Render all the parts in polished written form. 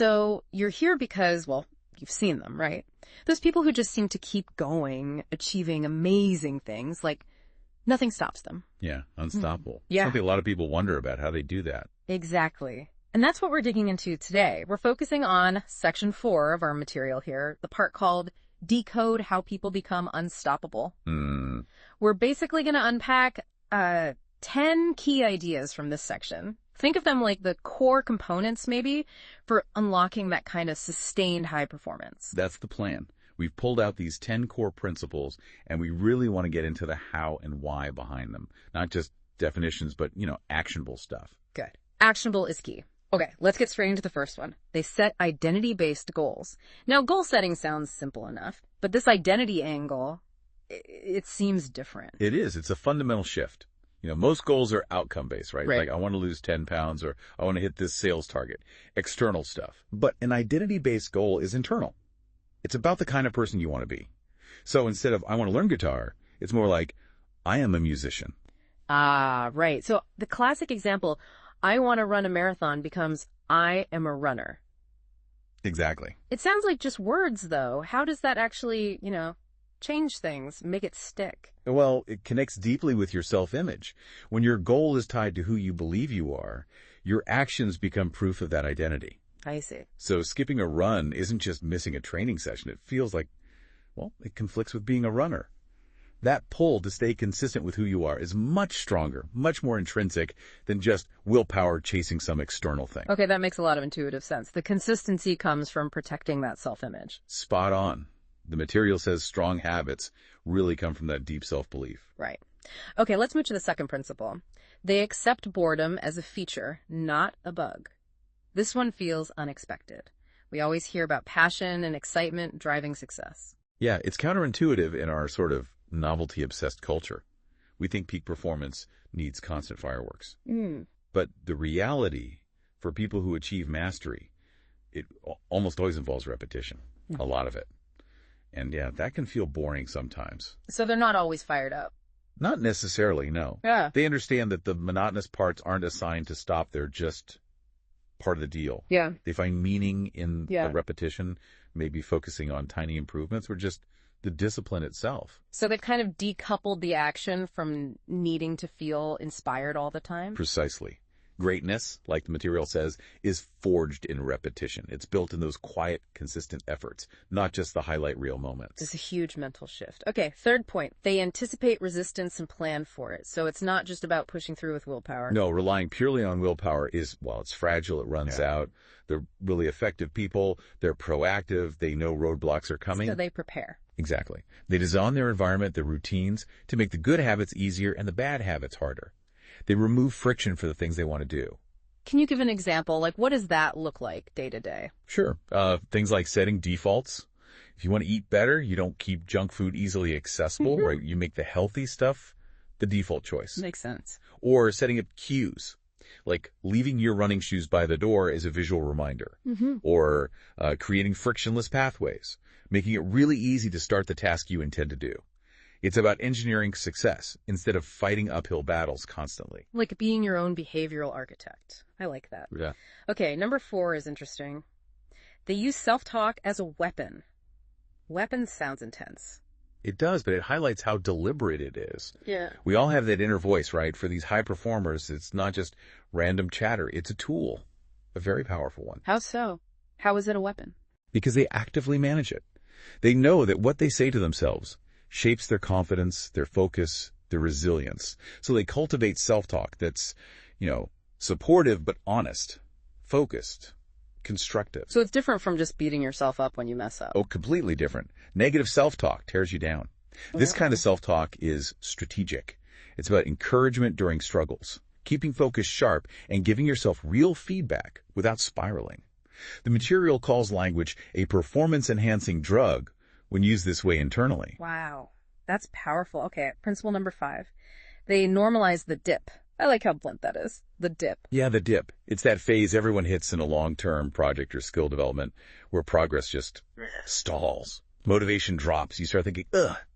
So you're here because, well, you've seen them, right? Those people who just seem to keep going, achieving amazing things, like nothing stops them. Yeah, unstoppable. Yeah. Something a lot of people wonder about, how they do that. Exactly. And that's what we're digging into today. We're focusing on section 4 of our material here, the part called Decode How People Become Unstoppable. We're basically going to unpack 10 key ideas from this section. Think of them like the core components, maybe, for unlocking that kind of sustained high performance. That's the plan. We've pulled out these 10 core principles, and we really want to get into the how and why behind them. Not just definitions, but, actionable stuff. Good. Actionable is key. Okay, let's get straight into the first one. They set identity-based goals. Now, goal setting sounds simple enough, but this identity angle, it seems different. It is. It's a fundamental shift. Most goals are outcome-based, right? Like, I want to lose 10 pounds, or I want to hit this sales target. External stuff. But an identity-based goal is internal. It's about the kind of person you want to be. So instead of, I want to learn guitar, it's more like, I am a musician. Ah, right. So the classic example, I want to run a marathon, becomes I am a runner. Exactly. It sounds like just words, though. How does that actually, change things, make it stick? Well, it connects deeply with your self-image. When your goal is tied to who you believe you are, your actions become proof of that identity. I see. So skipping a run isn't just missing a training session. It feels like, it conflicts with being a runner. That pull to stay consistent with who you are is much stronger, much more intrinsic than just willpower chasing some external thing. Okay, that makes a lot of intuitive sense. The consistency comes from protecting that self-image. Spot on. The material says strong habits really come from that deep self-belief. Right. Okay, let's move to the second principle. They accept boredom as a feature, not a bug. This one feels unexpected. We always hear about passion and excitement driving success. Yeah, it's counterintuitive in our sort of novelty-obsessed culture. We think peak performance needs constant fireworks. But the reality, for people who achieve mastery, it almost always involves repetition, a lot of it. And yeah, that can feel boring sometimes. So they're not always fired up? Not necessarily, no. Yeah. They understand that the monotonous parts aren't assigned to stop. They're just part of the deal. Yeah. They find meaning in the repetition, maybe focusing on tiny improvements, or just the discipline itself. So they've kind of decoupled the action from needing to feel inspired all the time? Precisely. Greatness, like the material says, is forged in repetition. It's built in those quiet, consistent efforts, not just the highlight reel moments. It's a huge mental shift. Okay, third point. They anticipate resistance and plan for it. So it's not just about pushing through with willpower. No, relying purely on willpower is, it's fragile. It runs out. They're really effective people. They're proactive. They know roadblocks are coming. So they prepare. Exactly. They design their environment, their routines, to make the good habits easier and the bad habits harder. They remove friction for the things they want to do. Can you give an example? Like, what does that look like day to day? Sure. Things like setting defaults. If you want to eat better, you don't keep junk food easily accessible, right? You make the healthy stuff the default choice. Makes sense. Or setting up cues, like leaving your running shoes by the door as a visual reminder. Or creating frictionless pathways, making it really easy to start the task you intend to do. It's about engineering success instead of fighting uphill battles constantly. Like being your own behavioral architect. I like that. Yeah. Okay, number 4 is interesting. They use self-talk as a weapon. Weapon sounds intense. It does, but it highlights how deliberate it is. Yeah. We all have that inner voice, right? For these high performers, it's not just random chatter. It's a tool, a very powerful one. How so? How is it a weapon? Because they actively manage it. They know that what they say to themselves shapes their confidence, their focus, their resilience. So they cultivate self-talk that's, supportive but honest, focused, constructive. So it's different from just beating yourself up when you mess up. Oh, completely different. Negative self-talk tears you down. This kind of self-talk is strategic. It's about encouragement during struggles, keeping focus sharp, and giving yourself real feedback without spiraling. The material calls language a performance-enhancing drug when used this way internally. Wow, that's powerful. Okay, principle number 5. They normalize the dip. I like how blunt that is. The dip. Yeah, the dip. It's that phase everyone hits in a long-term project or skill development where progress just stalls. Motivation drops. You start thinking,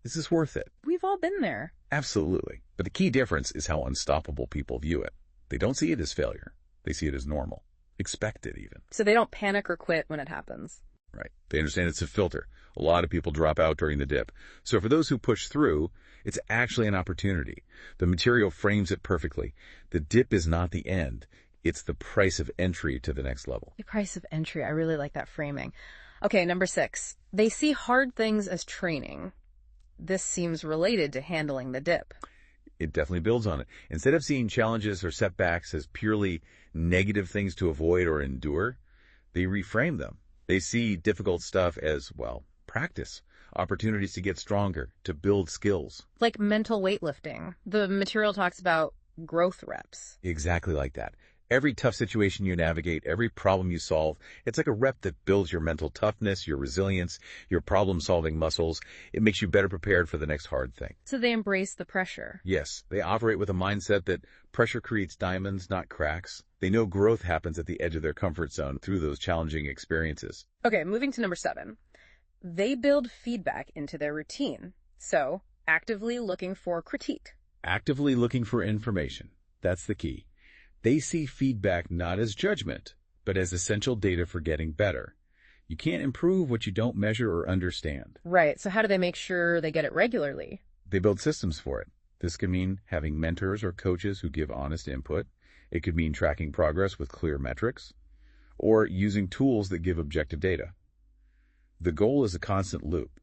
is this worth it? We've all been there. Absolutely. But the key difference is how unstoppable people view it. They don't see it as failure. They see it as normal. expect it even. So they don't panic or quit when it happens. Right. They understand it's a filter. A lot of people drop out during the dip. So for those who push through, it's actually an opportunity. The material frames it perfectly. The dip is not the end. It's the price of entry to the next level. The price of entry. I really like that framing. Okay, number 6. They see hard things as training. This seems related to handling the dip. It definitely builds on it. Instead of seeing challenges or setbacks as purely negative things to avoid or endure, they reframe them. They see difficult stuff as, well, practice, opportunities to get stronger, to build skills. Like mental weightlifting. The material talks about growth reps. Exactly like that. Every tough situation you navigate, every problem you solve, it's like a rep that builds your mental toughness, your resilience, your problem-solving muscles. It makes you better prepared for the next hard thing. So they embrace the pressure. Yes, they operate with a mindset that pressure creates diamonds, not cracks. They know growth happens at the edge of their comfort zone through those challenging experiences. Okay, moving to number 7. They build feedback into their routine. So, actively looking for critique. Actively looking for information. That's the key. They see feedback not as judgment, but as essential data for getting better. You can't improve what you don't measure or understand. Right, so how do they make sure they get it regularly? They build systems for it. This can mean having mentors or coaches who give honest input. It could mean tracking progress with clear metrics, or using tools that give objective data. The goal is a constant loop.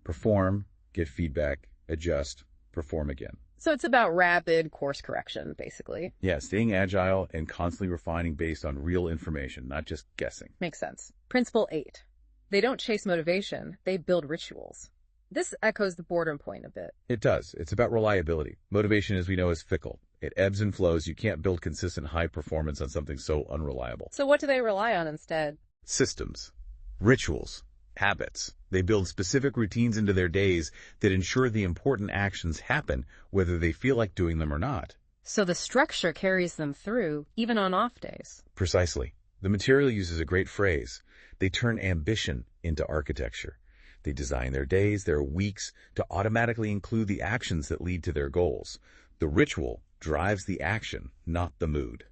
Perform, get feedback, adjust, perform again. So it's about rapid course correction, basically. Yeah, staying agile and constantly refining based on real information, not just guessing. Makes sense. Principle 8. They don't chase motivation, they build rituals. This echoes the boredom point a bit. It does. It's about reliability. Motivation, as we know, is fickle. It ebbs and flows. You can't build consistent high performance on something so unreliable. So what do they rely on instead? Systems, rituals, habits. They build specific routines into their days that ensure the important actions happen, whether they feel like doing them or not. So the structure carries them through, even on off days. Precisely. The material uses a great phrase. They turn ambition into architecture. They design their days, their weeks, to automatically include the actions that lead to their goals. The ritual drives the action, not the mood.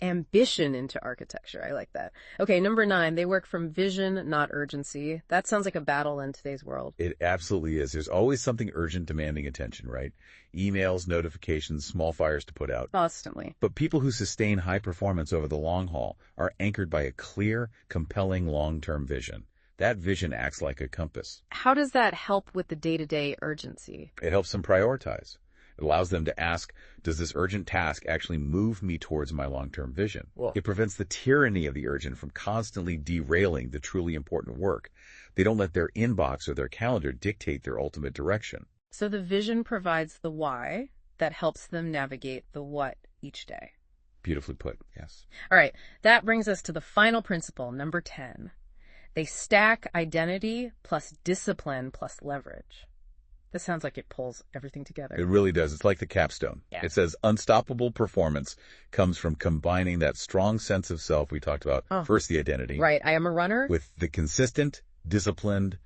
Ambition into architecture. I like that. Okay, number 9, they work from vision, not urgency. That sounds like a battle in today's world. It absolutely is. There's always something urgent demanding attention, right? Emails, notifications, small fires to put out. Constantly. But people who sustain high performance over the long haul are anchored by a clear, compelling long-term vision. That vision acts like a compass. How does that help with the day-to-day urgency? It helps them prioritize. It allows them to ask, does this urgent task actually move me towards my long-term vision? Whoa. It prevents the tyranny of the urgent from constantly derailing the truly important work. They don't let their inbox or their calendar dictate their ultimate direction. So the vision provides the why that helps them navigate the what each day. Beautifully put, yes. All right, that brings us to the final principle, number 10. They stack identity plus discipline plus leverage. This sounds like it pulls everything together. It really does. It's like the capstone. Yeah. It says unstoppable performance comes from combining that strong sense of self we talked about, first the identity. Right, I am a runner. With the consistent, disciplined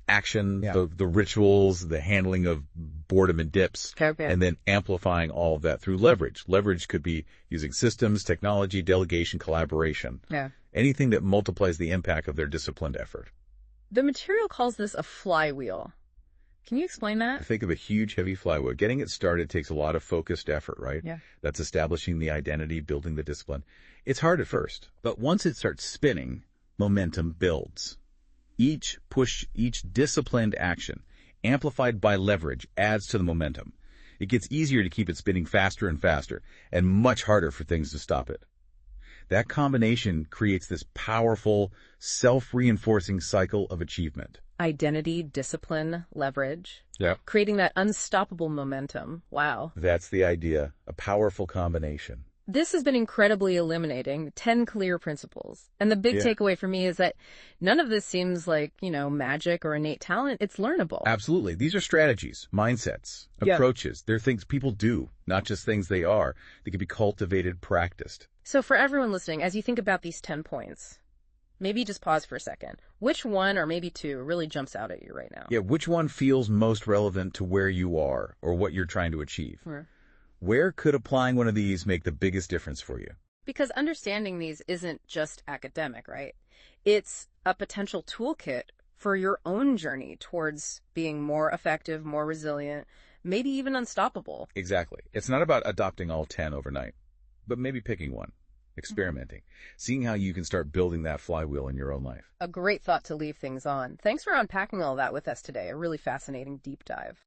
action, the rituals, the handling of boredom and dips, and then amplifying all of that through leverage. Leverage could be using systems, technology, delegation, collaboration. Yeah. Anything that multiplies the impact of their disciplined effort. The material calls this a flywheel. Can you explain that? Think of a huge, heavy flywheel. Getting it started takes a lot of focused effort, right? Yeah. That's establishing the identity, building the discipline. It's hard at first, but once it starts spinning, momentum builds. Each disciplined action, amplified by leverage, adds to the momentum. It gets easier to keep it spinning faster and faster, and much harder for things to stop it. That combination creates this powerful, self-reinforcing cycle of achievement. Identity, discipline, leverage. Yeah. Creating that unstoppable momentum. Wow. That's the idea. A powerful combination. This has been incredibly illuminating. 10 clear principles. And the big takeaway for me is that none of this seems like, magic or innate talent. It's learnable. Absolutely. These are strategies, mindsets, approaches. They're things people do, not just things they are. They can be cultivated, practiced. So for everyone listening, as you think about these 10 points, maybe just pause for a second. Which one, or maybe two, really jumps out at you right now? Yeah, which one feels most relevant to where you are or what you're trying to achieve? Sure. Where could applying one of these make the biggest difference for you? Because understanding these isn't just academic, right? It's a potential toolkit for your own journey towards being more effective, more resilient, maybe even unstoppable. Exactly. It's not about adopting all 10 overnight, but maybe picking one, experimenting, seeing how you can start building that flywheel in your own life. A great thought to leave things on. Thanks for unpacking all that with us today. A really fascinating deep dive.